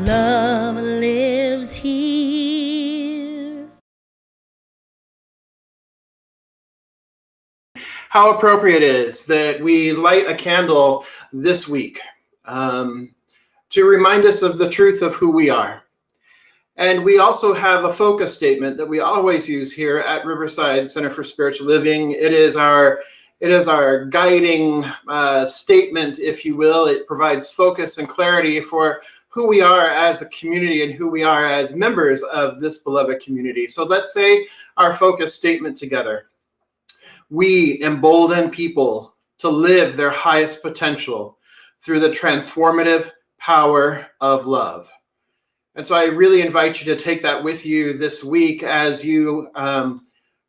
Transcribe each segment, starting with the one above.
Love lives here. How appropriate it is that we light a candle this week to remind us of the truth of who we are. And we also have a focus statement that we always use here at Riverside Center for Spiritual Living. It is our guiding statement, if you will. It provides focus and clarity for who we are as a community and who we are as members of this beloved community. So let's say our focus statement together. We embolden people to live their highest potential through the transformative power of love. And so I really invite you to take that with you this week as you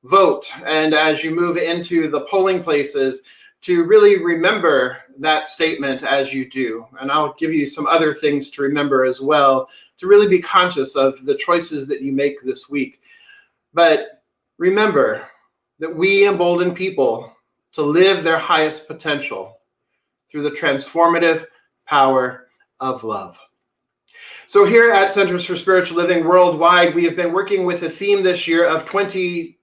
vote and as you move into the polling places, to really remember that statement as you do. And I'll give you some other things to remember as well, to really be conscious of the choices that you make this week. But remember that we embolden people to live their highest potential through the transformative power of love. So here at Centers for Spiritual Living Worldwide, we have been working with a theme this year of 2020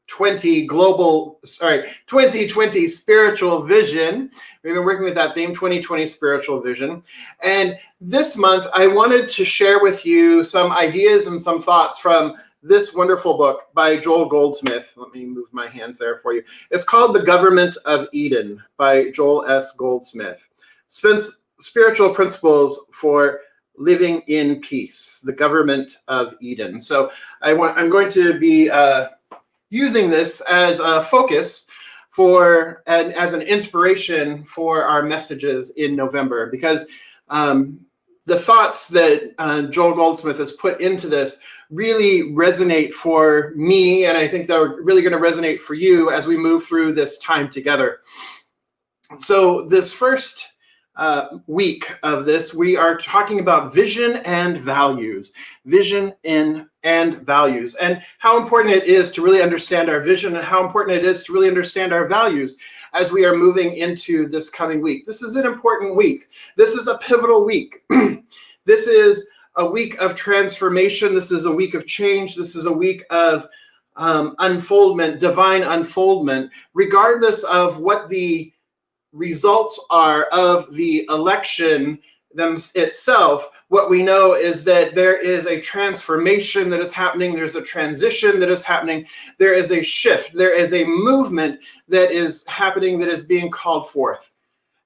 Spiritual Vision. We've been working with that theme, 2020 Spiritual Vision. And this month, I wanted to share with you some ideas and some thoughts from this wonderful book by Joel Goldsmith. Let me move my hands there for you. It's called The Government of Eden by Joel S. Goldsmith. Spiritual Principles for Living in Peace, The Government of Eden. So I'm going to be using this as a focus for and as an inspiration for our messages in November, because the thoughts that Joel Goldsmith has put into this really resonate for me, and I think they're really going to resonate for you as we move through this time together. So this first week of this, we are talking about vision and values, and values, and how important it is to really understand our vision and how important it is to really understand our values as we are moving into this coming week. This is an important week. This is a pivotal week. This is a week of transformation. This is a week of change. This is a week of unfoldment, divine unfoldment, regardless of what the results are of the election itself. What we know is that there is a transformation that is happening. There's a transition that is happening. There is a shift. There is a movement that is happening, that is being called forth.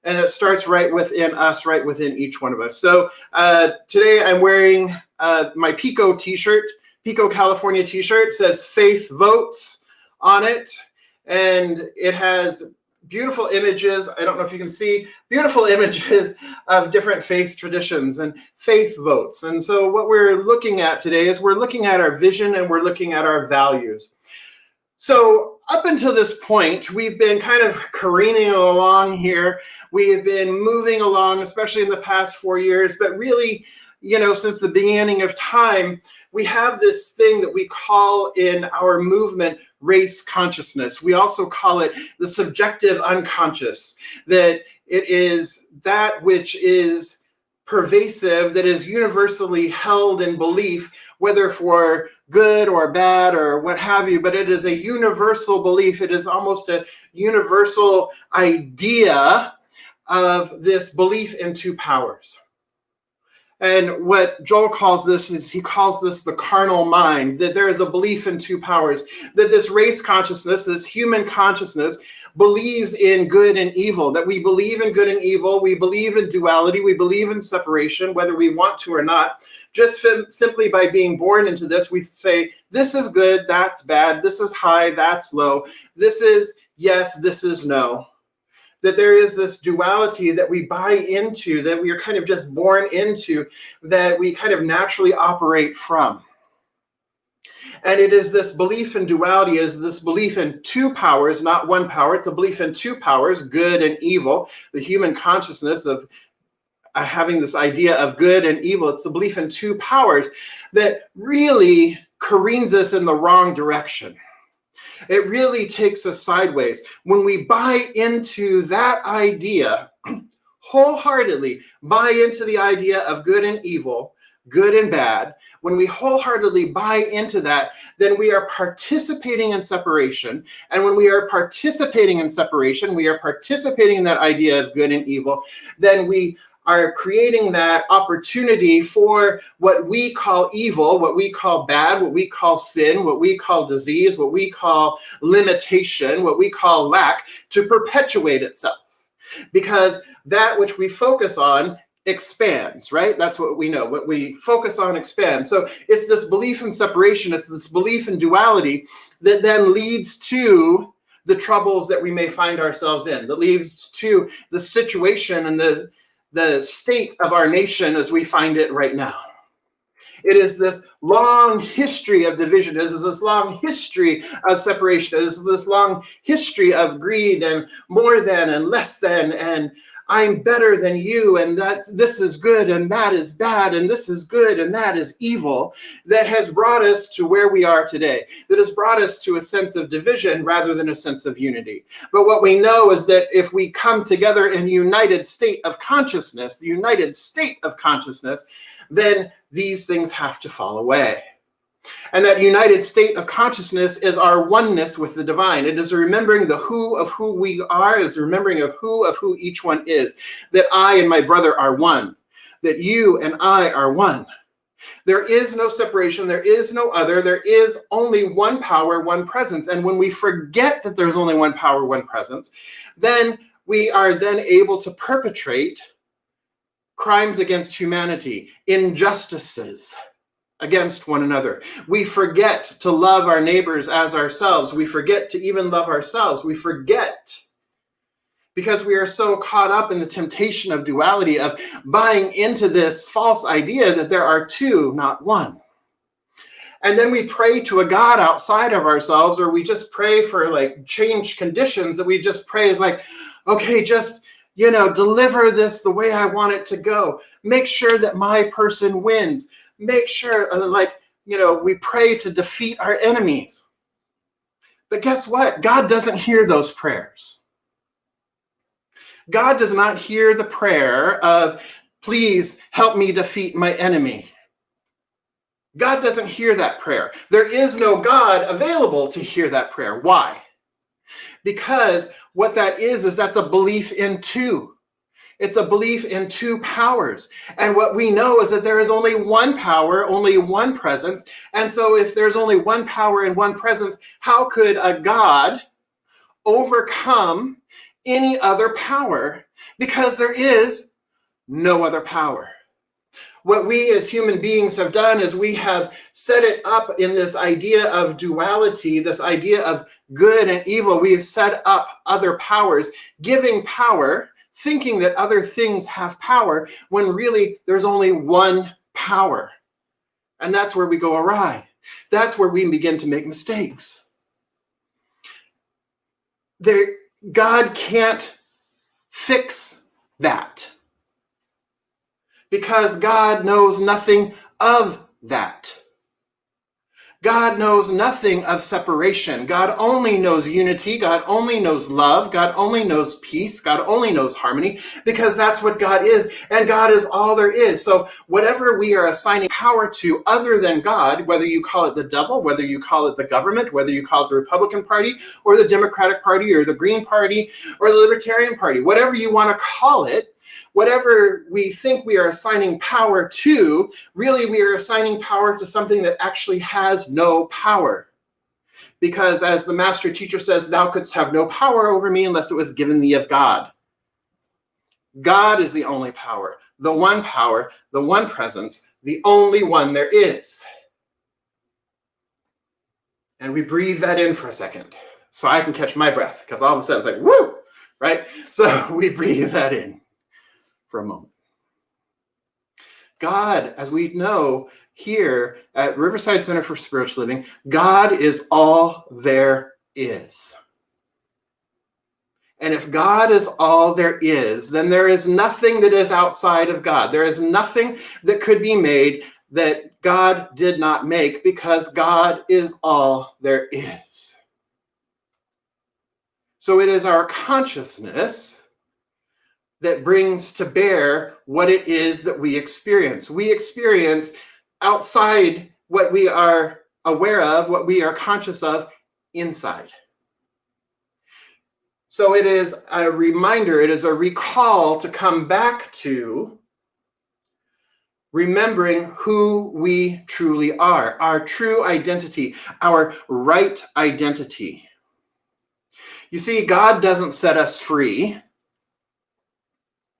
And it starts right within us, right within each one of us. So today I'm wearing my Pico t-shirt, Pico, California t-shirt. It says Faith Votes on it. And it has beautiful images. I don't know if you can see, beautiful images of different faith traditions and faith votes. And so what we're looking at today is we're looking at our vision and we're looking at our values. So up until this point, we've been kind of careening along here. We have been moving along, especially in the past 4 years, but really, since the beginning of time, we have this thing that we call in our movement race consciousness. We also call it the subjective unconscious, that it is that which is pervasive, that is universally held in belief, whether for good or bad or what have you, but it is a universal belief. It is almost a universal idea of this belief in two powers. And what Joel calls this is, he calls this the carnal mind, that there is a belief in two powers, that this race consciousness, this human consciousness, believes in good and evil, that we believe in good and evil, we believe in duality, we believe in separation, whether we want to or not. Just simply by being born into this, we say, this is good, that's bad, this is high, that's low, this is yes, this is no. That there is this duality that we buy into, that we are kind of just born into, that we kind of naturally operate from. And it is this belief in duality, is this belief in two powers, not one power. It's a belief in two powers, good and evil, the human consciousness of having this idea of good and evil. It's the belief in two powers that really careens us in the wrong direction. It really takes us sideways. When we buy into that idea, wholeheartedly buy into the idea of good and evil, good and bad, when we wholeheartedly buy into that, then we are participating in separation. And when we are participating in separation, we are participating in that idea of good and evil, then we are creating that opportunity for what we call evil, what we call bad, what we call sin, what we call disease, what we call limitation, what we call lack, to perpetuate itself. Because that which we focus on expands, right? That's what we know. What we focus on expands. So it's this belief in separation, it's this belief in duality that then leads to the troubles that we may find ourselves in, that leads to the situation and the state of our nation as we find it right now. It is this long history of division. It is this long history of separation. It is this long history of greed and more than and less than, and I'm better than you, and this is good and that is bad, and this is good and that is evil, that has brought us to where we are today, that has brought us to a sense of division rather than a sense of unity. But what we know is that if we come together in a united state of consciousness, the united state of consciousness, then these things have to fall away. And that united state of consciousness is our oneness with the divine. It is remembering the who of who we are, is remembering of who each one is. That I and my brother are one. That you and I are one. There is no separation. There is no other. There is only one power, one presence. And when we forget that there's only one power, one presence, then we are then able to perpetrate crimes against humanity, injustices against one another. We forget to love our neighbors as ourselves. We forget to even love ourselves. We forget because we are so caught up in the temptation of duality, of buying into this false idea that there are two, not one. And then we pray to a God outside of ourselves, or we just pray for like changed conditions, that we just pray is like, okay, just deliver this the way I want it to go. Make sure that my person wins. Make sure, we pray to defeat our enemies. But guess what? God doesn't hear those prayers. God does not hear the prayer of, please help me defeat my enemy. God doesn't hear that prayer. There is no God available to hear that prayer. Why? Because what that is that's a belief in two. It's a belief in two powers. And what we know is that there is only one power, only one presence. And so if there's only one power and one presence, how could a God overcome any other power? Because there is no other power. What we as human beings have done is we have set it up in this idea of duality, this idea of good and evil. We have set up other powers, giving power, thinking that other things have power, when really there's only one power. And that's where we go awry. That's where we begin to make mistakes. God can't fix that, because God knows nothing of that. God knows nothing of separation. God only knows unity. God only knows love. God only knows peace. God only knows harmony, because that's what God is. And God is all there is. So whatever we are assigning power to other than God, whether you call it the devil, whether you call it the government, whether you call it the Republican Party or the Democratic Party or the Green Party or the Libertarian Party, whatever you want to call it, whatever we think we are assigning power to, really we are assigning power to something that actually has no power. Because as the master teacher says, thou couldst have no power over me unless it was given thee of God. God is the only power, the one presence, the only one there is. And we breathe that in for a second so I can catch my breath, because all of a sudden it's like, woo, right? So we breathe that in for a moment. God, as we know here at Riverside Center for Spiritual Living, God is all there is. And if God is all there is, then there is nothing that is outside of God. There is nothing that could be made that God did not make, because God is all there is. So it is our consciousness that brings to bear what it is that we experience. We experience outside what we are aware of, what we are conscious of inside. So it is a reminder, it is a recall to come back to remembering who we truly are, our true identity, our right identity. You see, God doesn't set us free.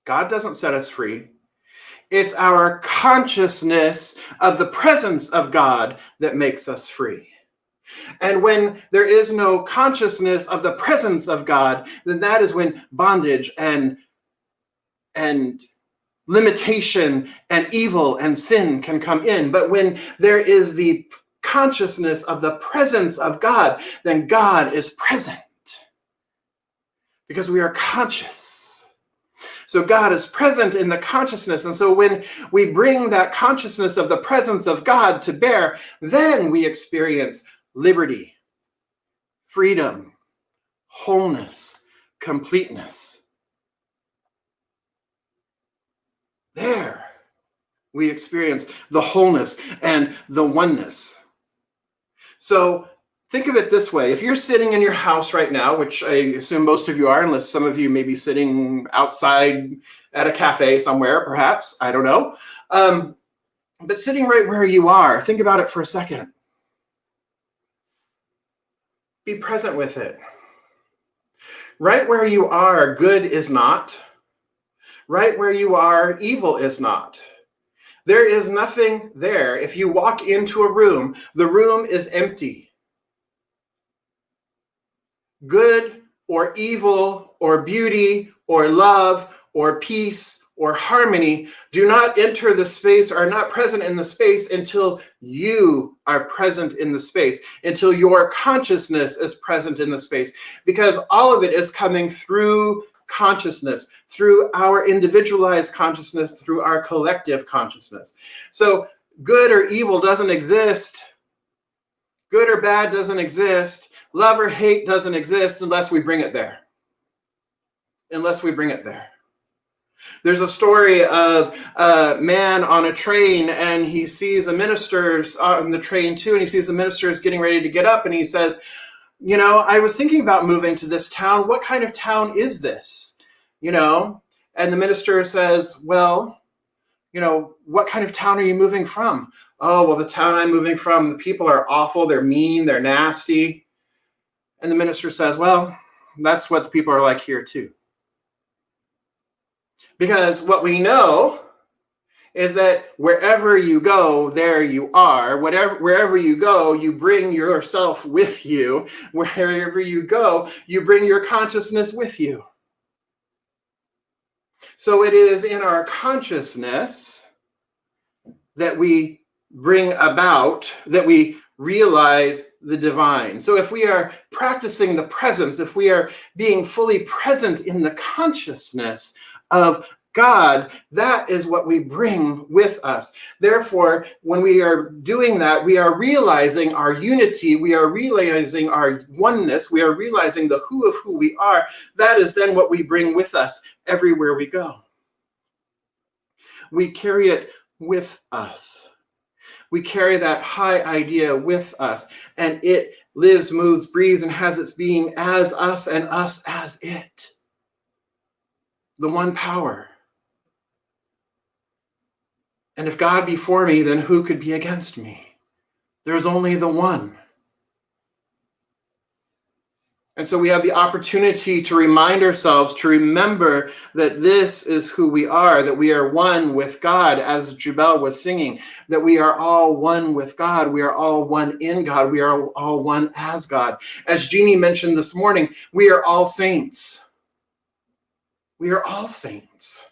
God doesn't set us free. It's our consciousness of the presence of God that makes us free. And when there is no consciousness of the presence of God, then that is when bondage and limitation and evil and sin can come in. But when there is the consciousness of the presence of God, then God is present because we are conscious. So God is present in the consciousness. And so when we bring that consciousness of the presence of God to bear, then we experience liberty, freedom, wholeness, completeness. There we experience the wholeness and the oneness. So think of it this way. If you're sitting in your house right now, which I assume most of you are, unless some of you may be sitting outside at a cafe somewhere, perhaps, I don't know. But sitting right where you are, think about it for a second. Be present with it. Right where you are, good is not. Right where you are, evil is not. There is nothing there. If you walk into a room, the room is empty. Good or evil or beauty or love or peace or harmony do not enter the space, are not present in the space until you are present in the space, until your consciousness is present in the space, because all of it is coming through consciousness, through our individualized consciousness, through our collective consciousness. So good or evil doesn't exist. Good or bad doesn't exist. Love or hate doesn't exist unless we bring it there. Unless we bring it there. There's a story of a man on a train, and he sees a minister on the train too, and he sees the ministers getting ready to get up, and he says, you know, I was thinking about moving to this town. What kind of town is this? You know, and the minister says, well, you know, what kind of town are you moving from? Oh, well, the town I'm moving from, the people are awful. They're mean. They're nasty. And the minister says, well, that's what the people are like here too. Because what we know is that wherever you go, there you are. Wherever you go, you bring yourself with you. Wherever you go, you bring your consciousness with you. So it is in our consciousness that we bring about, that we realize the divine. So if we are practicing the presence, if we are being fully present in the consciousness of God, that is what we bring with us. Therefore, when we are doing that, we are realizing our unity, we are realizing our oneness, we are realizing the who of who we are. That is then what we bring with us everywhere we go. We carry it with us. We carry that high idea with us, and it lives, moves, breathes, and has its being as us and us as it. The one power. And if God be for me, then who could be against me? There's only the one. And so we have the opportunity to remind ourselves, to remember that this is who we are, that we are one with God, as Jubel was singing, that we are all one with God. We are all one in God. We are all one as God. As Jeannie mentioned this morning, we are all saints. We are all saints.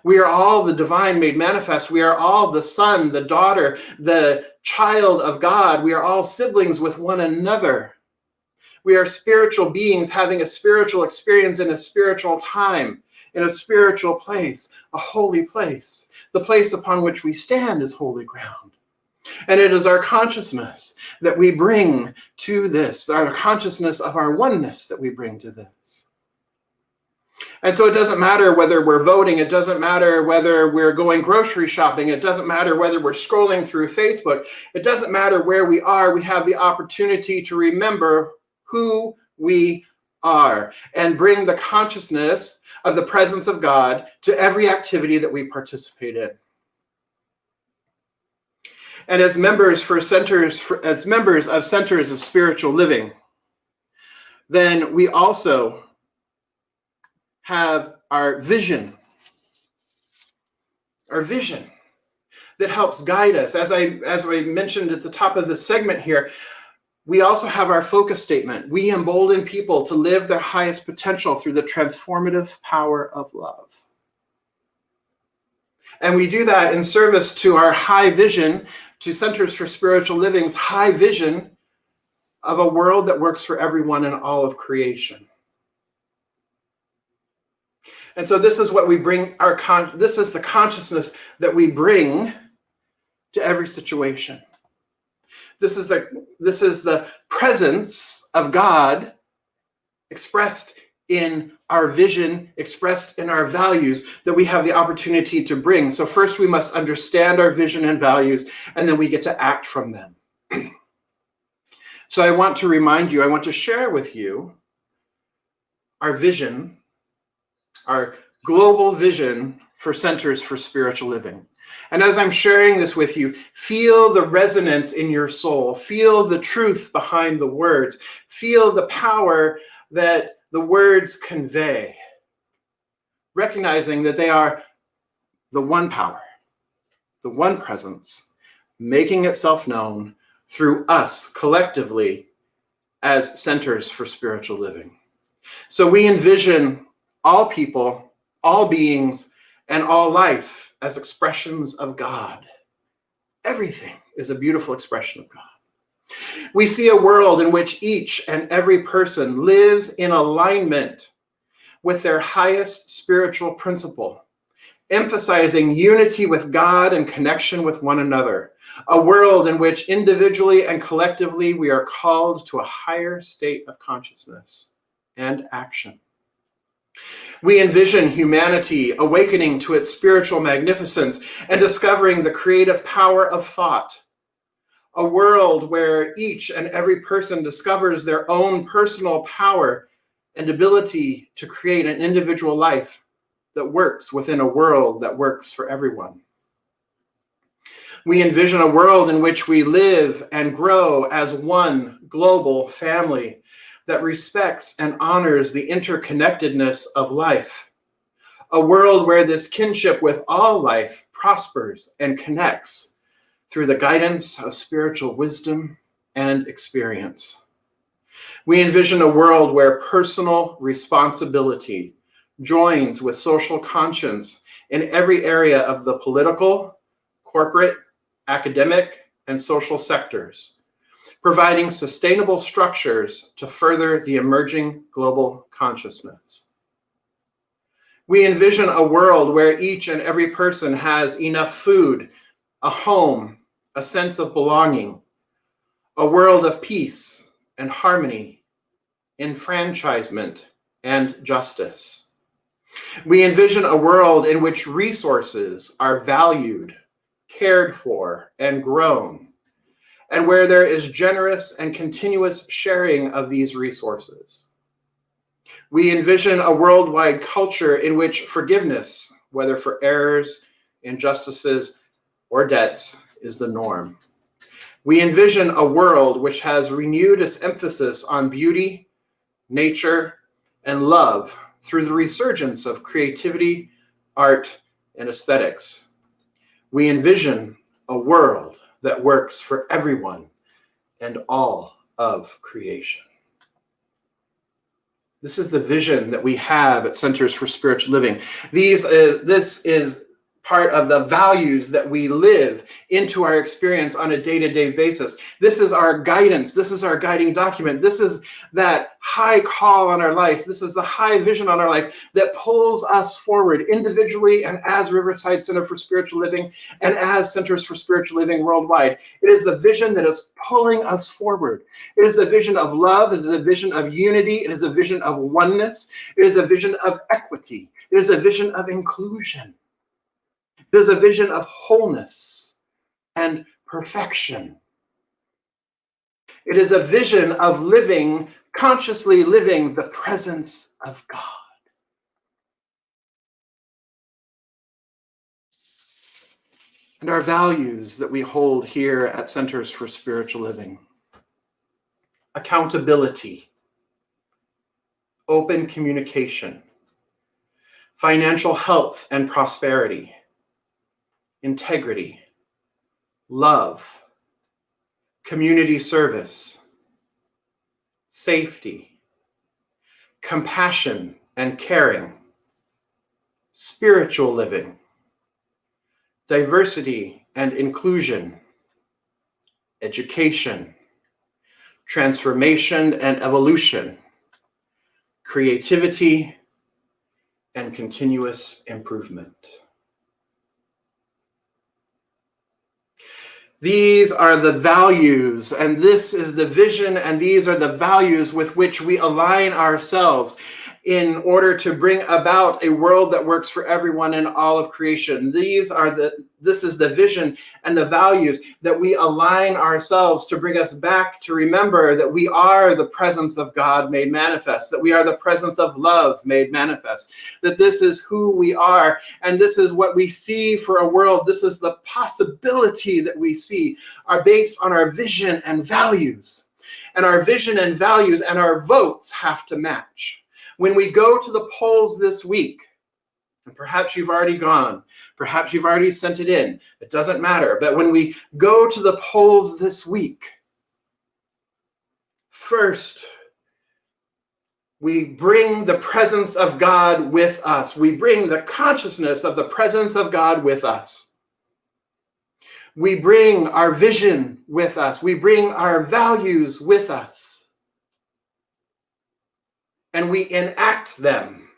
We are all the divine made manifest. We are all the son, the daughter, the child of God. We are all siblings with one another. We are spiritual beings having a spiritual experience in a spiritual time, in a spiritual place, a holy place. The place upon which we stand is holy ground. And it is our consciousness that we bring to this, our consciousness of our oneness that we bring to this. And so it doesn't matter whether we're voting, it doesn't matter whether we're going grocery shopping, it doesn't matter whether we're scrolling through Facebook, it doesn't matter where we are, we have the opportunity to remember who we are and bring the consciousness of the presence of God to every activity that we participate in. And as members of Centers of Spiritual Living, then we also have our vision that helps guide us. As I mentioned at the top of the segment here, we also have our focus statement. We embolden people to live their highest potential through the transformative power of love. And we do that in service to our high vision, to Centers for Spiritual Living's high vision of a world that works for everyone in all of creation. And so this is what we bring this is the consciousness that we bring to every situation. This is the presence of God expressed in our vision, expressed in our values that we have the opportunity to bring. So first we must understand our vision and values, and then we get to act from them. So I want to share with you our vision, our global vision for Centers for Spiritual Living. And as I'm sharing this with you, feel the resonance in your soul, feel the truth behind the words, feel the power that the words convey, recognizing that they are the one power, the one presence, making itself known through us collectively as Centers for Spiritual Living. So we envision all people, all beings, and all life as expressions of God. Everything is a beautiful expression of God. We see a world in which each and every person lives in alignment with their highest spiritual principle, emphasizing unity with God and connection with one another. A world in which individually and collectively we are called to a higher state of consciousness and action. We envision humanity awakening to its spiritual magnificence and discovering the creative power of thought. A world where each and every person discovers their own personal power and ability to create an individual life that works within a world that works for everyone. We envision a world in which we live and grow as one global family that respects and honors the interconnectedness of life. A world where this kinship with all life prospers and connects through the guidance of spiritual wisdom and experience. We envision a world where personal responsibility joins with social conscience in every area of the political, corporate, academic, and social sectors, providing sustainable structures to further the emerging global consciousness. We envision a world where each and every person has enough food, a home, a sense of belonging, a world of peace and harmony, enfranchisement, and justice. We envision a world in which resources are valued, cared for, and grown, and where there is generous and continuous sharing of these resources. We envision a worldwide culture in which forgiveness, whether for errors, injustices, or debts, is the norm. We envision a world which has renewed its emphasis on beauty, nature, and love through the resurgence of creativity, art, and aesthetics. We envision a world that works for everyone and all of creation. This is the vision that we have at Centers for Spiritual Living. This is part of the values that we live into our experience on a day-to-day basis. This is our guidance. This is our guiding document. This is that high call on our life. This is the high vision on our life that pulls us forward individually and as Riverside Center for Spiritual Living and as Centers for Spiritual Living worldwide. It is a vision that is pulling us forward. It is a vision of love. It is a vision of unity. It is a vision of oneness. It is a vision of equity. It is a vision of inclusion. It is a vision of wholeness and perfection. It is a vision of living, consciously living the presence of God. And our values that we hold here at Centers for Spiritual Living: accountability, open communication, financial health and prosperity, integrity, love, community service, safety, compassion and caring, spiritual living, diversity and inclusion, education, transformation and evolution, creativity, and continuous improvement. These are the values, and this is the vision, and these are the values with which we align ourselves in order to bring about a world that works for everyone in all of creation. This is the vision and the values that we align ourselves to bring us back to remember that we are the presence of God made manifest, that we are the presence of love made manifest, that this is who we are, and this is what we see for a world. This is the possibility that we see are based on our vision and values. And our vision and values and our votes have to match. When we go to the polls this week, and perhaps you've already gone, perhaps you've already sent it in, it doesn't matter. But when we go to the polls this week, first, we bring the presence of God with us. We bring the consciousness of the presence of God with us. We bring our vision with us. We bring our values with us. And we enact them.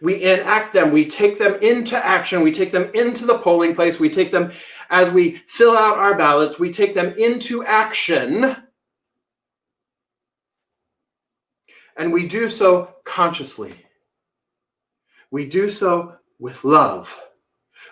We enact them. We take them into action. We take them into the polling place. We take them as we fill out our ballots. We take them into action. And we do so consciously. We do so with love.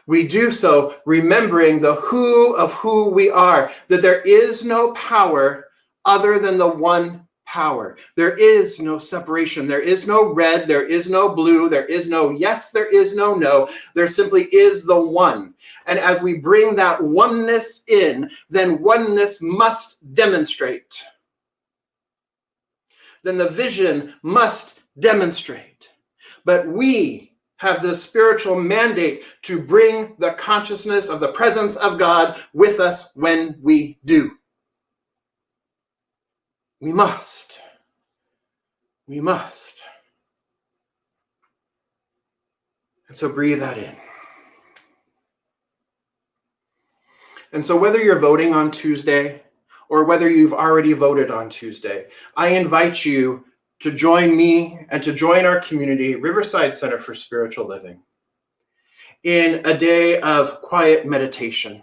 We do so remembering the who of who we are, that there is no power other than the one power. There is no separation. There is no red. There is no blue. There is no yes. There is no no. There simply is the one. And as we bring that oneness in, then oneness must demonstrate. Then the vision must demonstrate. But we have the spiritual mandate to bring the consciousness of the presence of God with us when we do. We must. We must. And so breathe that in. And so whether you're voting on Tuesday or whether you've already voted on Tuesday, I invite you to join me and to join our community, Riverside Center for Spiritual Living, in a day of quiet meditation,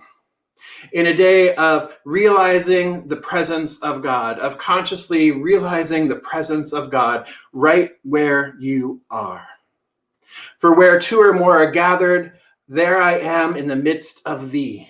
in a day of realizing the presence of God, of consciously realizing the presence of God right where you are. For where two or more are gathered, there I am in the midst of thee.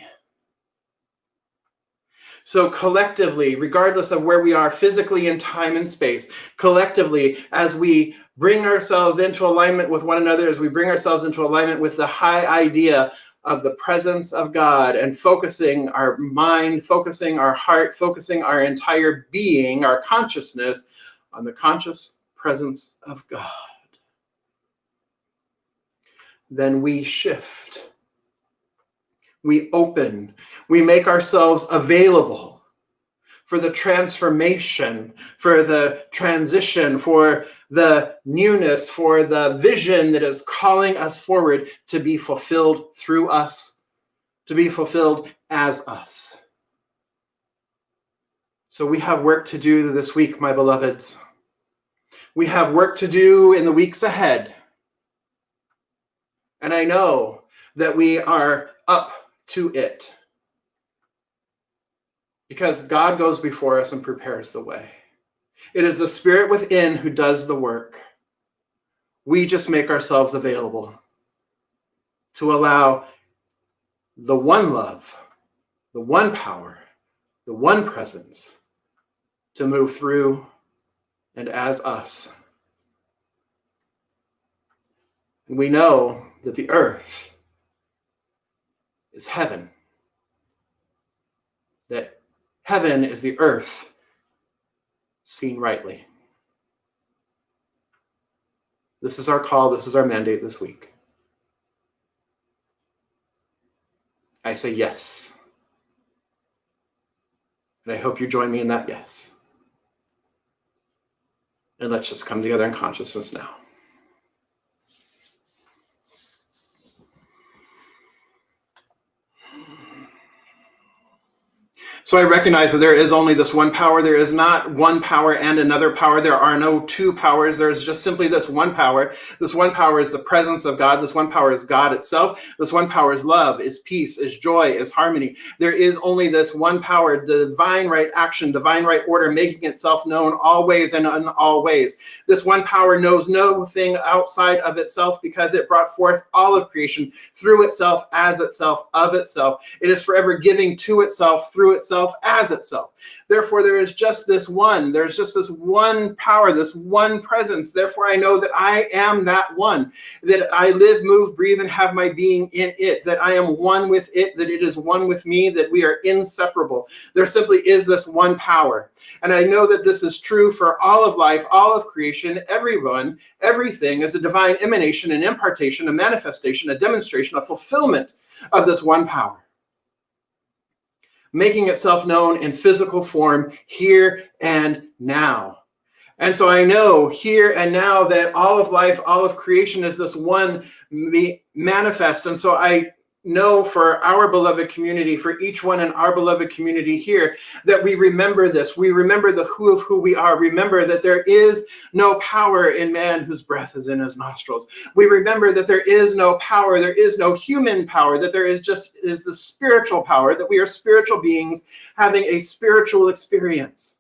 So collectively, regardless of where we are physically in time and space, collectively, as we bring ourselves into alignment with one another, as we bring ourselves into alignment with the high idea of the presence of God and focusing our mind, focusing our heart, focusing our entire being, our consciousness on the conscious presence of God. Then we shift. We open. We make ourselves available for the transformation, for the transition, for the newness, for the vision that is calling us forward to be fulfilled through us, to be fulfilled as us. So we have work to do this week, my beloveds. We have work to do in the weeks ahead. And I know that we are up to it, because God goes before us and prepares the way. It is the Spirit within who does the work. We just make ourselves available to allow the one love, the one power, the one presence to move through and as us. And we know that the earth is heaven, that heaven is the earth seen rightly. This is our call. This is our mandate this week. I say yes. And I hope you join me in that yes. And let's just come together in consciousness now. So I recognize that there is only this one power. There is not one power and another power. There are no two powers. There's just simply this one power. This one power is the presence of God. This one power is God itself. This one power is love, is peace, is joy, is harmony. There is only this one power, the divine right action, divine right order, making itself known always and in all ways. This one power knows no thing outside of itself, because it brought forth all of creation through itself, as itself, of itself. It is forever giving to itself, through itself, as itself. Therefore, there is just this one. There's just this one power, this one presence. Therefore, I know that I am that one, that I live, move, breathe, and have my being in it, that I am one with it, that it is one with me, that we are inseparable. There simply is this one power. And I know that this is true for all of life, all of creation, everyone, everything is a divine emanation, an impartation, a manifestation, a demonstration, a fulfillment of this one power, making itself known in physical form here and now. And so I know here and now that all of life, all of creation is this one manifest. And so I know for our beloved community, for each one in our beloved community here, that we remember this. We remember the who of who we are. Remember that there is no power in man whose breath is in his nostrils. We remember that there is no power, there is no human power, that there is the spiritual power, that we are spiritual beings having a spiritual experience.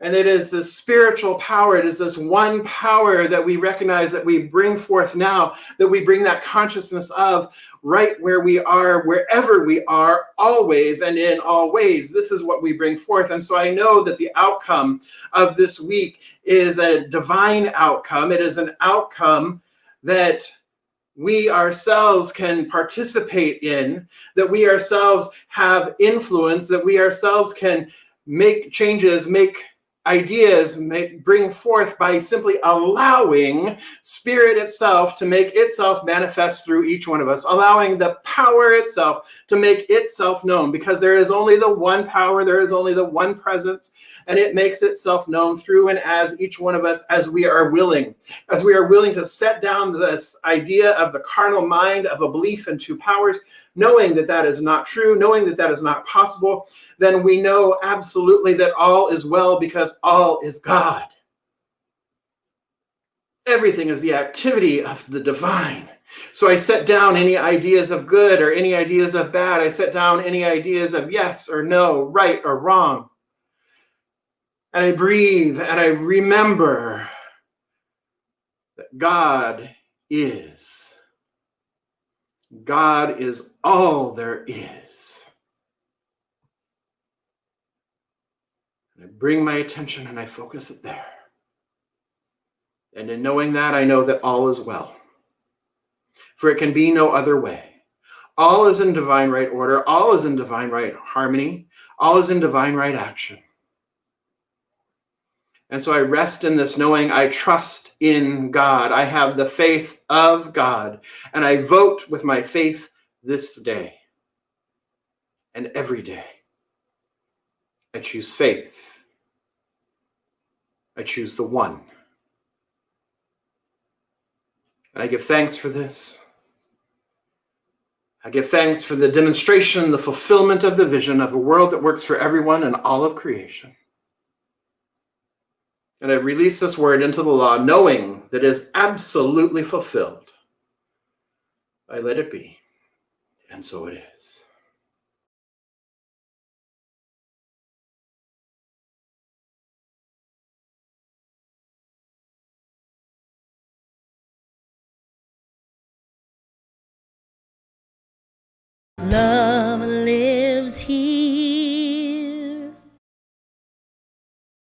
And it is this spiritual power, it is this one power that we recognize, that we bring forth now, that we bring that consciousness of right where we are, wherever we are, always and in all ways. This is what we bring forth. And so I know that the outcome of this week is a divine outcome. It is an outcome that we ourselves can participate in, that we ourselves have influence, that we ourselves can make changes, make ideas, bring forth by simply allowing Spirit itself to make itself manifest through each one of us, allowing the power itself to make itself known, because there is only the one power, there is only the one presence, and it makes itself known through and as each one of us, as we are willing to set down this idea of the carnal mind, of a belief in two powers, knowing that that is not true, knowing that that is not possible. Then we know absolutely that all is well, because all is God. Everything is the activity of the divine. So I set down any ideas of good or any ideas of bad. I set down any ideas of yes or no, right or wrong. And I breathe and I remember that God is. God is all there is. I bring my attention and I focus it there. And in knowing that, I know that all is well. For it can be no other way. All is in divine right order. All is in divine right harmony. All is in divine right action. And so I rest in this knowing I trust in God. I have the faith of God. And I vote with my faith this day and every day. I choose faith. I choose the one. And I give thanks for this. I give thanks for the demonstration, the fulfillment of the vision of a world that works for everyone and all of creation. And I release this word into the law, knowing that it is absolutely fulfilled. I let it be, and so it is. Love